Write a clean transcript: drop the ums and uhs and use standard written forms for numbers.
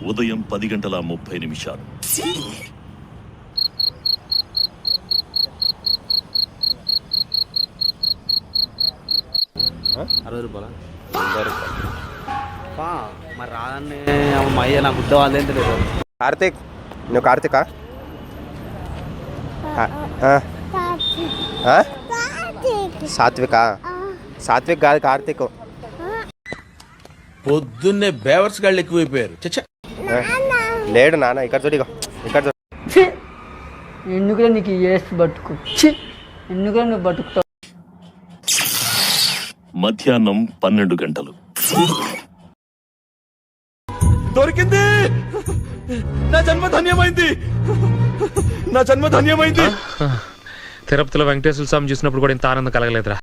ఉదయం 10:30. మరి రాదని అయ్యా నా బుద్ధ వాళ్ళేం తెలియదు. కార్తీక్, నువ్వు కార్తీకా? సాత్వికా? సాత్విక్ కాదు, కార్తీక్. పొద్దున్నే బేవర్స్ గాళ్ళు ఎక్కువైపోయారు. లేడు నాన్న, ఇక్కడ చూడు, ఇక్కడ చూడు. ఎందుకులే నీకు ఏసి బతుకు, ఎందుకులే నువ్వు బతుకుతావు. మధ్యాహ్నం 12 గంటలు. దొరికింది, నా జన్మ ధన్యమైంది, నా జన్మ ధన్యమైంది. తిరుపతిలో వెంకటేశ్వర స్వామి చూసినప్పుడు కూడా ఇంత ఆనందం కలగలేదురా.